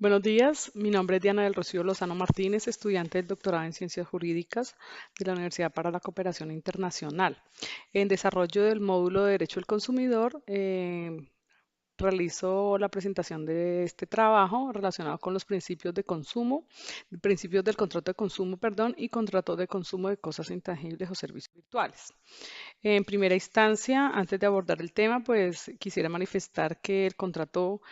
Buenos días, mi nombre es Diana del Rocío Lozano Martínez, estudiante del doctorado en Ciencias Jurídicas de la Universidad para la Cooperación Internacional. En desarrollo del módulo de Derecho al Consumidor, realizo la presentación de este trabajo relacionado con los principios de consumo, principios del contrato de consumo, perdón, y contrato de consumo de cosas intangibles o servicios virtuales. En primera instancia, antes de abordar el tema, pues quisiera manifestar que el contrato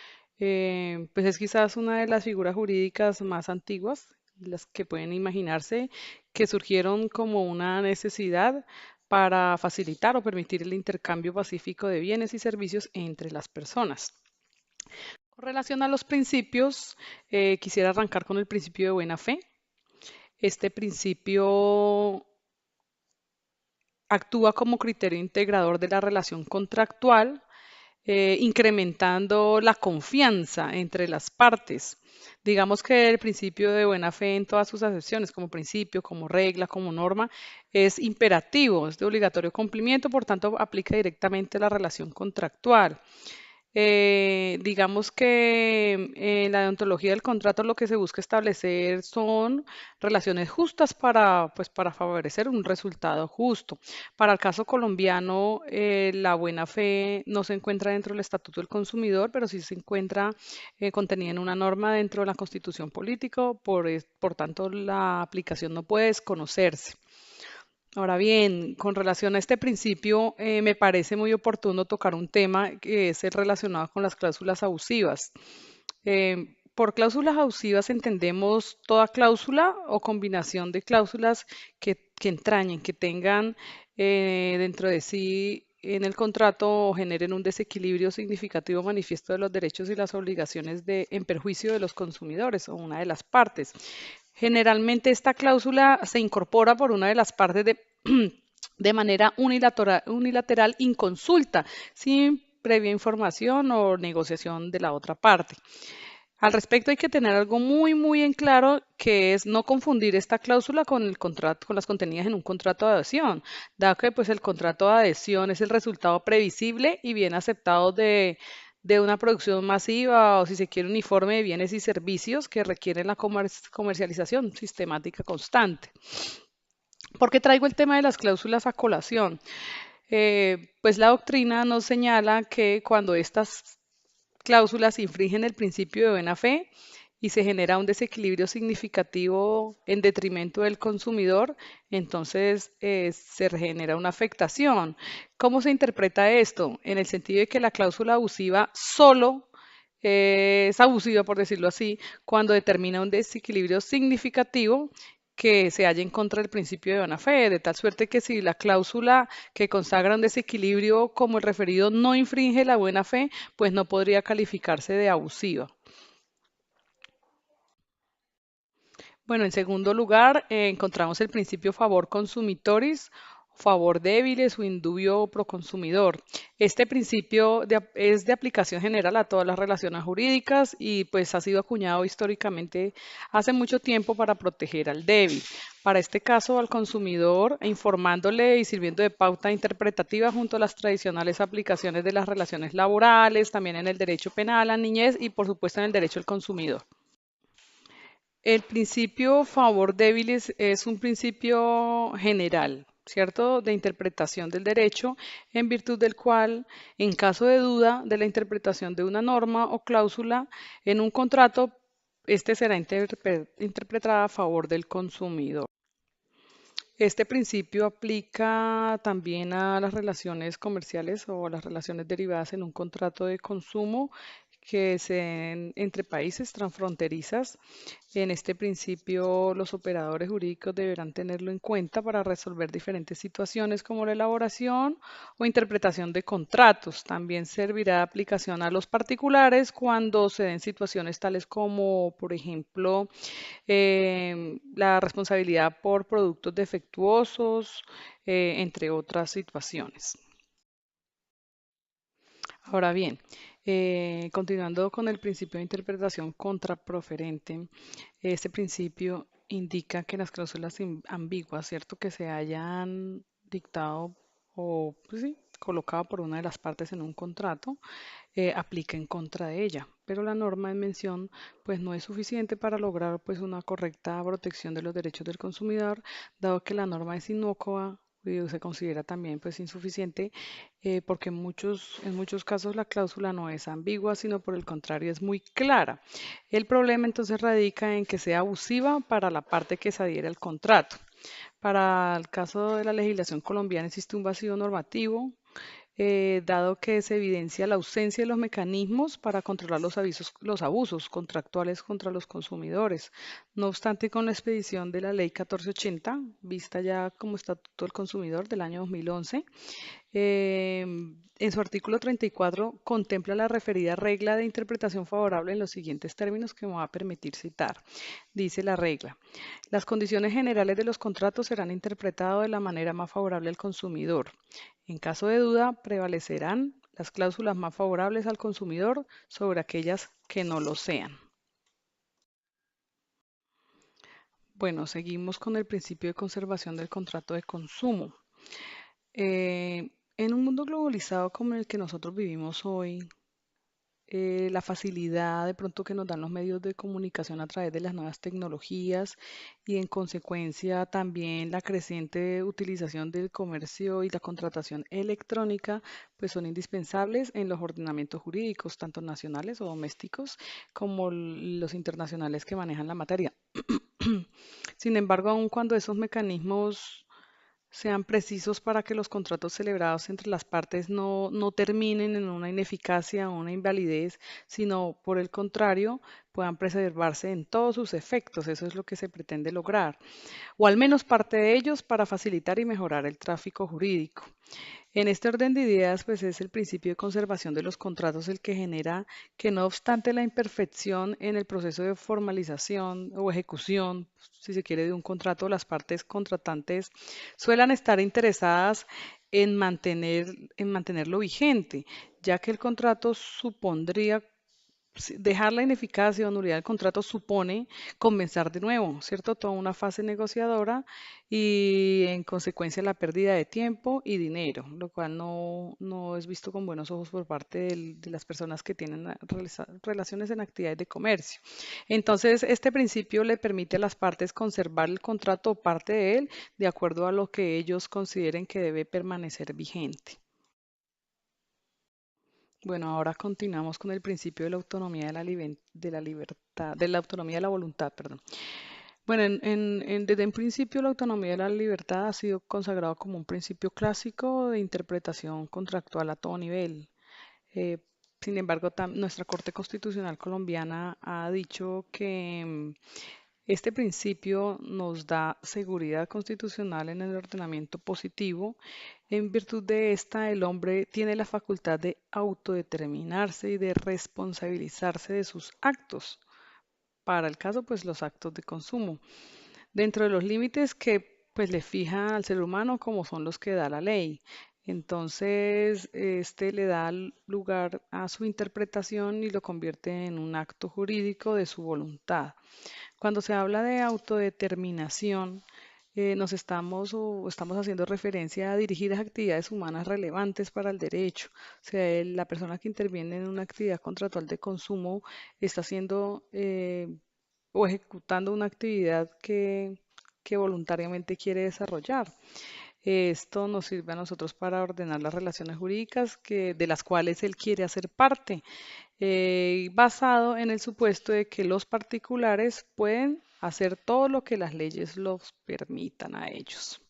pues es quizás una de las figuras jurídicas más antiguas, las que pueden imaginarse, que surgieron como una necesidad para facilitar o permitir el intercambio pacífico de bienes y servicios entre las personas. Con relación a los principios, quisiera arrancar con el principio de buena fe. Este principio actúa como criterio integrador de la relación contractual, incrementando la confianza entre las partes. Digamos que el principio de buena fe en todas sus acepciones, como principio, como regla, como norma, es imperativo, es de obligatorio cumplimiento, por tanto aplica directamente a la relación contractual. Digamos que en la deontología del contrato lo que se busca establecer son relaciones justas para, pues, para favorecer un resultado justo. Para el caso colombiano, la buena fe no se encuentra dentro del Estatuto del Consumidor, pero sí se encuentra contenida en una norma dentro de la Constitución Política, por tanto la aplicación no puede desconocerse. Ahora bien, con relación a este principio, me parece muy oportuno tocar un tema que es el relacionado con las cláusulas abusivas. Por cláusulas abusivas entendemos toda cláusula o combinación de cláusulas que entrañen, que tengan dentro de sí en el contrato o generen un desequilibrio significativo manifiesto de los derechos y las obligaciones en perjuicio de los consumidores o una de las partes. Generalmente esta cláusula se incorpora por una de las partes de manera unilateral inconsulta, sin previa información o negociación de la otra parte. Al respecto hay que tener algo muy en claro, que es no confundir esta cláusula con el contrato, con las contenidas en un contrato de adhesión, dado que pues el contrato de adhesión es el resultado previsible y bien aceptado de una producción masiva o, si se quiere, uniforme de bienes y servicios que requieren la comercialización sistemática constante. ¿Por qué traigo el tema de las cláusulas a colación? Pues la doctrina nos señala que cuando estas cláusulas infringen el principio de buena fe y se genera un desequilibrio significativo en detrimento del consumidor, entonces se genera una afectación. ¿Cómo se interpreta esto? En el sentido de que la cláusula abusiva solo es abusiva, por decirlo así, cuando determina un desequilibrio significativo que se halla en contra del principio de buena fe, de tal suerte que si la cláusula que consagra un desequilibrio como el referido no infringe la buena fe, pues no podría calificarse de abusiva. Bueno, en segundo lugar, encontramos el principio favor consumitoris, favor débiles o indubio pro consumidor. Este principio es de aplicación general a todas las relaciones jurídicas y pues ha sido acuñado históricamente hace mucho tiempo para proteger al débil. Para este caso, al consumidor, informándole y sirviendo de pauta interpretativa junto a las tradicionales aplicaciones de las relaciones laborales, también en el derecho penal, a niñez y por supuesto en el derecho al consumidor. El principio favor débil es un principio general, ¿cierto? De interpretación del derecho, en virtud del cual, en caso de duda de la interpretación de una norma o cláusula en un contrato, este será interpretado a favor del consumidor. Este principio aplica también a las relaciones comerciales o a las relaciones derivadas en un contrato de consumo que se den entre países transfronterizas. En este principio, los operadores jurídicos deberán tenerlo en cuenta para resolver diferentes situaciones como la elaboración o interpretación de contratos. También servirá de aplicación a los particulares cuando se den situaciones tales como, por ejemplo, la responsabilidad por productos defectuosos, entre otras situaciones. Ahora bien, continuando con el principio de interpretación contraproferente, este principio indica que las cláusulas ambiguas, ¿cierto? Que se hayan dictado o, pues sí, colocada por una de las partes en un contrato, aplica en contra de ella. Pero la norma en mención pues no es suficiente para lograr pues una correcta protección de los derechos del consumidor, dado que la norma es inocua y se considera también pues insuficiente porque en muchos casos la cláusula no es ambigua, sino por el contrario es muy clara. El problema entonces radica en que sea abusiva para la parte que se adhiere al contrato. Para el caso de la legislación colombiana existe un vacío normativo dado que se evidencia la ausencia de los mecanismos para controlar los abusos contractuales contra los consumidores. No obstante, con la expedición de la Ley 1480, vista ya como Estatuto del Consumidor del año 2011, en su artículo 34 contempla la referida regla de interpretación favorable en los siguientes términos que me va a permitir citar. Dice la regla: las condiciones generales de los contratos serán interpretadas de la manera más favorable al consumidor. En caso de duda, prevalecerán las cláusulas más favorables al consumidor sobre aquellas que no lo sean. Bueno, seguimos con el principio de conservación del contrato de consumo. En un mundo globalizado como el que nosotros vivimos hoy, la facilidad de pronto que nos dan los medios de comunicación a través de las nuevas tecnologías y en consecuencia también la creciente utilización del comercio y la contratación electrónica, pues son indispensables en los ordenamientos jurídicos, tanto nacionales o domésticos, como los internacionales que manejan la materia. Sin embargo, aun cuando esos mecanismos sean precisos para que los contratos celebrados entre las partes no terminen en una ineficacia o una invalidez, sino por el contrario, puedan preservarse en todos sus efectos. Eso es lo que se pretende lograr, o al menos parte de ellos para facilitar y mejorar el tráfico jurídico. En este orden de ideas, pues es el principio de conservación de los contratos el que genera que no obstante la imperfección en el proceso de formalización o ejecución, si se quiere, de un contrato, las partes contratantes suelen estar interesadas en mantenerlo vigente, ya que el contrato supondría dejar la ineficacia o nulidad del contrato supone comenzar de nuevo, ¿cierto? Toda una fase negociadora y en consecuencia la pérdida de tiempo y dinero, lo cual no es visto con buenos ojos por parte de las personas que tienen relaciones en actividades de comercio. Entonces, este principio le permite a las partes conservar el contrato o parte de él de acuerdo a lo que ellos consideren que debe permanecer vigente. Bueno, ahora continuamos con el principio de la autonomía de la libertad, de la autonomía de la voluntad, perdón. Bueno, desde un principio la autonomía de la libertad ha sido consagrado como un principio clásico de interpretación contractual a todo nivel. Eh, Sin embargo, nuestra Corte Constitucional colombiana ha dicho que este principio nos da seguridad constitucional en el ordenamiento positivo. En virtud de esta, el hombre tiene la facultad de autodeterminarse y de responsabilizarse de sus actos. Para el caso, pues los actos de consumo, dentro de los límites que pues le fija al ser humano como son los que da la ley. Entonces, este le da lugar a su interpretación y lo convierte en un acto jurídico de su voluntad. Cuando se habla de autodeterminación, estamos haciendo referencia a dirigir las actividades humanas relevantes para el derecho. O sea, la persona que interviene en una actividad contractual de consumo está haciendo o ejecutando una actividad que voluntariamente quiere desarrollar. Esto nos sirve a nosotros para ordenar las relaciones jurídicas de las cuales él quiere hacer parte, basado en el supuesto de que los particulares pueden hacer todo lo que las leyes los permitan a ellos.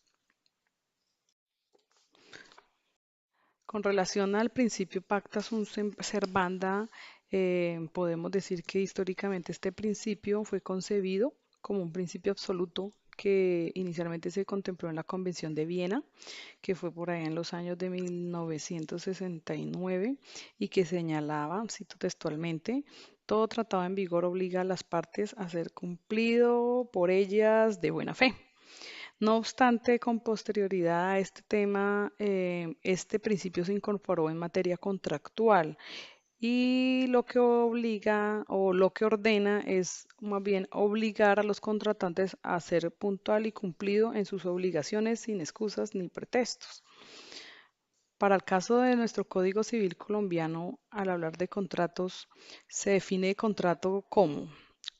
Con relación al principio pacta sunt servanda, podemos decir que históricamente este principio fue concebido como un principio absoluto que inicialmente se contempló en la Convención de Viena, que fue por ahí en los años de 1969 y que señalaba, cito textualmente, todo tratado en vigor obliga a las partes a ser cumplido por ellas de buena fe. No obstante, con posterioridad a este tema, este principio se incorporó en materia contractual y lo que obliga o lo que ordena es más bien obligar a los contratantes a ser puntual y cumplido en sus obligaciones sin excusas ni pretextos. Para el caso de nuestro Código Civil colombiano, al hablar de contratos, se define contrato como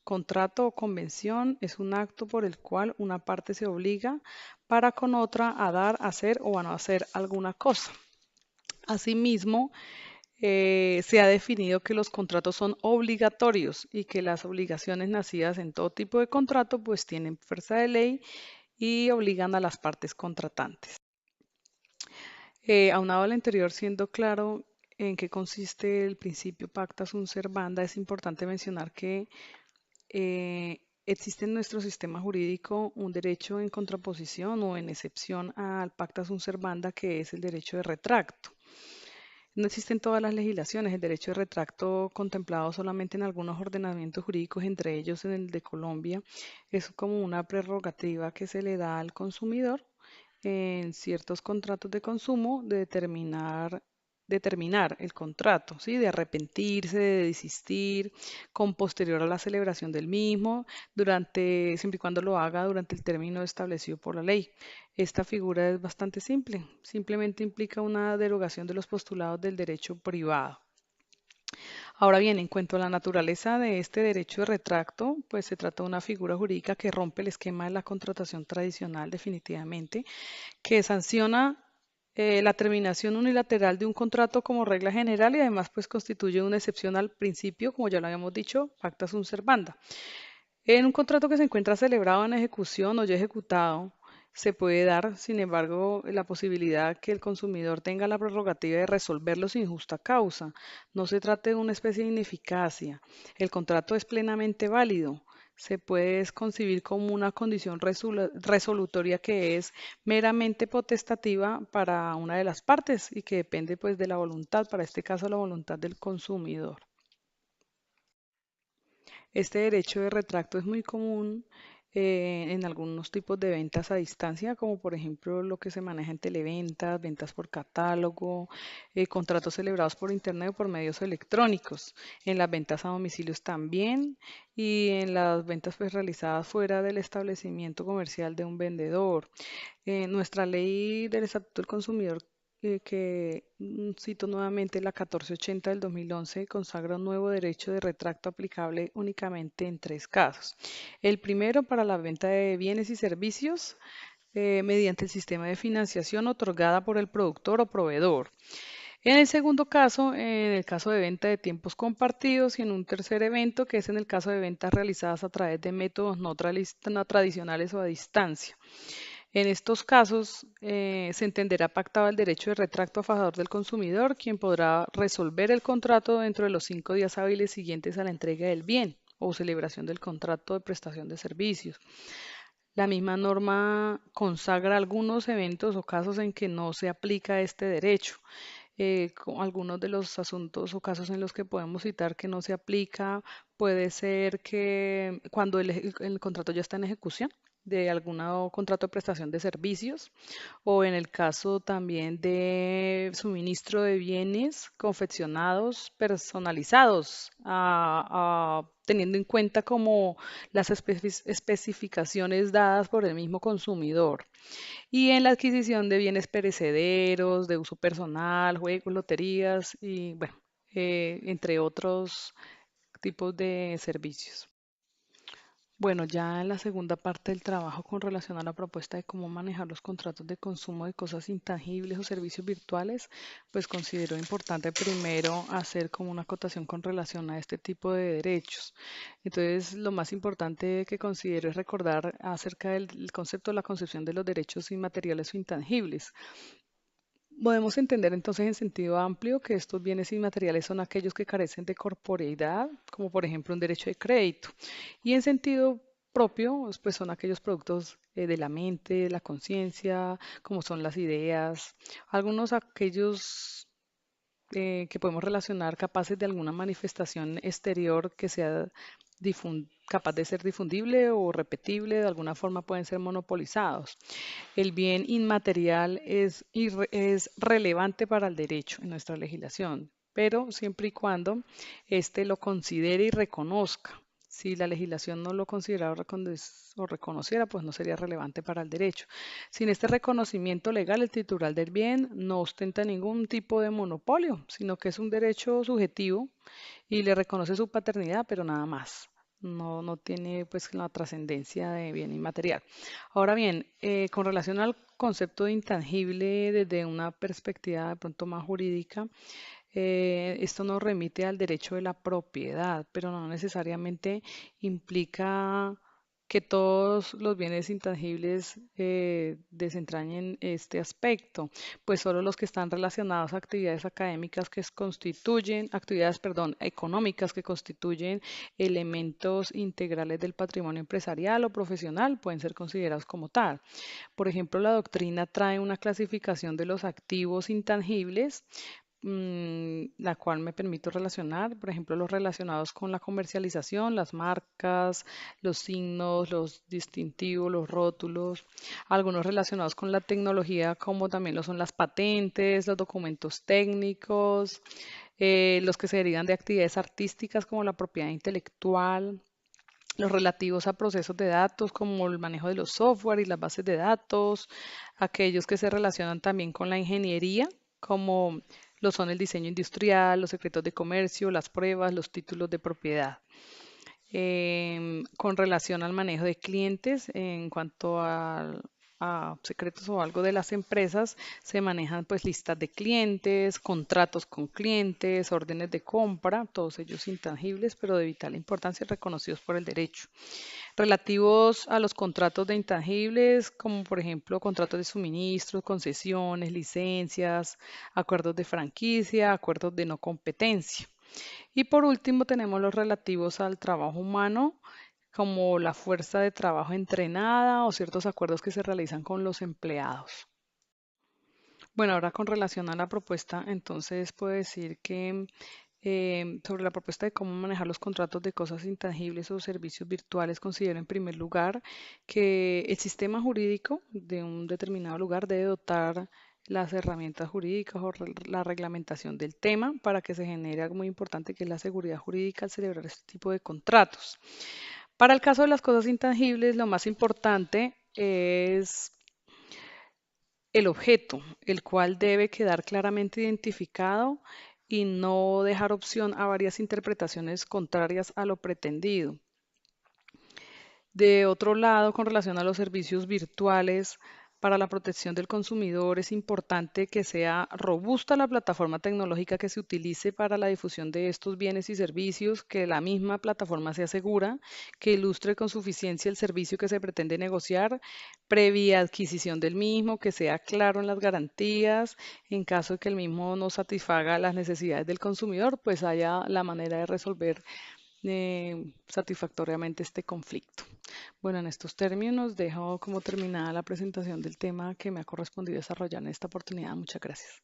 contrato o convención es un acto por el cual una parte se obliga para con otra a dar, hacer o a no hacer alguna cosa. Asimismo, se ha definido que los contratos son obligatorios y que las obligaciones nacidas en todo tipo de contrato pues tienen fuerza de ley y obligan a las partes contratantes. Aunado al anterior, siendo claro en qué consiste el principio pacta sunt servanda, es importante mencionar que existe en nuestro sistema jurídico un derecho en contraposición o en excepción al pacta sunt servanda, que es el derecho de retracto. No existe en todas las legislaciones el derecho de retracto contemplado solamente en algunos ordenamientos jurídicos, entre ellos en el de Colombia. Es como una prerrogativa que se le da al consumidor en ciertos contratos de consumo de determinar el contrato, ¿sí? De arrepentirse, de desistir, con posterior a la celebración del mismo, siempre y cuando lo haga durante el término establecido por la ley. Esta figura es bastante simple, simplemente implica una derogación de los postulados del derecho privado. Ahora bien, en cuanto a la naturaleza de este derecho de retracto, pues se trata de una figura jurídica que rompe el esquema de la contratación tradicional definitivamente, que sanciona la terminación unilateral de un contrato como regla general y además pues constituye una excepción al principio, como ya lo habíamos dicho, pacta sunt servanda. En un contrato que se encuentra celebrado en ejecución o ya ejecutado, se puede dar, sin embargo, la posibilidad que el consumidor tenga la prerrogativa de resolverlo sin justa causa. No se trata de una especie de ineficacia. El contrato es plenamente válido. Se puede concebir como una condición resolutoria que es meramente potestativa para una de las partes y que depende pues de la voluntad, para este caso la voluntad del consumidor. Este derecho de retracto es muy común en algunos tipos de ventas a distancia, como por ejemplo lo que se maneja en televentas, ventas por catálogo, contratos celebrados por internet o por medios electrónicos, en las ventas a domicilios también y en las ventas pues realizadas fuera del establecimiento comercial de un vendedor. Nuestra ley del Estatuto del Consumidor, cito nuevamente, la 1480 del 2011, consagra un nuevo derecho de retracto aplicable únicamente en tres casos. El primero, para la venta de bienes y servicios mediante el sistema de financiación otorgada por el productor o proveedor. En el segundo caso, en el caso de venta de tiempos compartidos, y en un tercer evento, que es en el caso de ventas realizadas a través de métodos no tradicionales o a distancia. En estos casos, se entenderá pactado el derecho de retracto a favor del consumidor, quien podrá resolver el contrato dentro de los 5 días hábiles siguientes a la entrega del bien o celebración del contrato de prestación de servicios. La misma norma consagra algunos eventos o casos en que no se aplica este derecho. Algunos de los asuntos o casos en los que podemos citar que no se aplica puede ser que cuando el contrato ya está en ejecución de algún contrato de prestación de servicios o en el caso también de suministro de bienes confeccionados, personalizados, teniendo en cuenta como las especificaciones dadas por el mismo consumidor. Y en la adquisición de bienes perecederos, de uso personal, juegos, loterías y bueno, entre otros tipos de servicios. Bueno, ya en la segunda parte del trabajo con relación a la propuesta de cómo manejar los contratos de consumo de cosas intangibles o servicios virtuales, pues considero importante primero hacer como una acotación con relación a este tipo de derechos. Entonces, lo más importante que considero es recordar acerca del concepto de la concepción de los derechos inmateriales o intangibles. Podemos entender entonces en sentido amplio que estos bienes inmateriales son aquellos que carecen de corporeidad, como por ejemplo un derecho de crédito. Y en sentido propio, pues son aquellos productos de la mente, de la conciencia, como son las ideas, algunos aquellos que podemos relacionar capaces de alguna manifestación exterior que sea capaz de ser difundible o repetible, de alguna forma pueden ser monopolizados. El bien inmaterial es relevante para el derecho en nuestra legislación, pero siempre y cuando éste lo considere y reconozca. Si la legislación no lo considerara o reconociera, pues no sería relevante para el derecho. Sin este reconocimiento legal, el titular del bien no ostenta ningún tipo de monopolio, sino que es un derecho subjetivo y le reconoce su paternidad, pero nada más. No tiene pues la trascendencia de bien inmaterial. Ahora bien, con relación al concepto de intangible desde una perspectiva de pronto más jurídica, esto nos remite al derecho de la propiedad, pero no necesariamente implica que todos los bienes intangibles desentrañen este aspecto, pues solo los que están relacionados a actividades académicas que constituyen, actividades, perdón, económicas que constituyen elementos integrales del patrimonio empresarial o profesional pueden ser considerados como tal. Por ejemplo, la doctrina trae una clasificación de los activos intangibles, la cual me permito relacionar, por ejemplo, los relacionados con la comercialización, las marcas, los signos, los distintivos, los rótulos, algunos relacionados con la tecnología, como también lo son las patentes, los documentos técnicos, los que se derivan de actividades artísticas como la propiedad intelectual, los relativos a procesos de datos como el manejo de los software y las bases de datos, aquellos que se relacionan también con la ingeniería, como lo son el diseño industrial, los secretos de comercio, las pruebas, los títulos de propiedad. Con relación al manejo de clientes, en cuanto a secretos o algo de las empresas, se manejan pues listas de clientes, contratos con clientes, órdenes de compra, todos ellos intangibles, pero de vital importancia reconocidos por el derecho. Relativos a los contratos de intangibles, como por ejemplo contratos de suministro, concesiones, licencias, acuerdos de franquicia, acuerdos de no competencia. Y por último tenemos los relativos al trabajo humano, como la fuerza de trabajo entrenada o ciertos acuerdos que se realizan con los empleados. Bueno, ahora con relación a la propuesta, entonces puedo decir que sobre la propuesta de cómo manejar los contratos de cosas intangibles o servicios virtuales, considero en primer lugar que el sistema jurídico de un determinado lugar debe dotar las herramientas jurídicas o la reglamentación del tema para que se genere algo muy importante que es la seguridad jurídica al celebrar este tipo de contratos. Para el caso de las cosas intangibles, lo más importante es el objeto, el cual debe quedar claramente identificado y no dejar opción a varias interpretaciones contrarias a lo pretendido. De otro lado, con relación a los servicios virtuales para la protección del consumidor, es importante que sea robusta la plataforma tecnológica que se utilice para la difusión de estos bienes y servicios, que la misma plataforma sea segura, que ilustre con suficiencia el servicio que se pretende negociar, previa adquisición del mismo, que sea claro en las garantías, en caso de que el mismo no satisfaga las necesidades del consumidor, pues haya la manera de resolver satisfactoriamente este conflicto. Bueno, en estos términos dejo como terminada la presentación del tema que me ha correspondido desarrollar en esta oportunidad. Muchas gracias.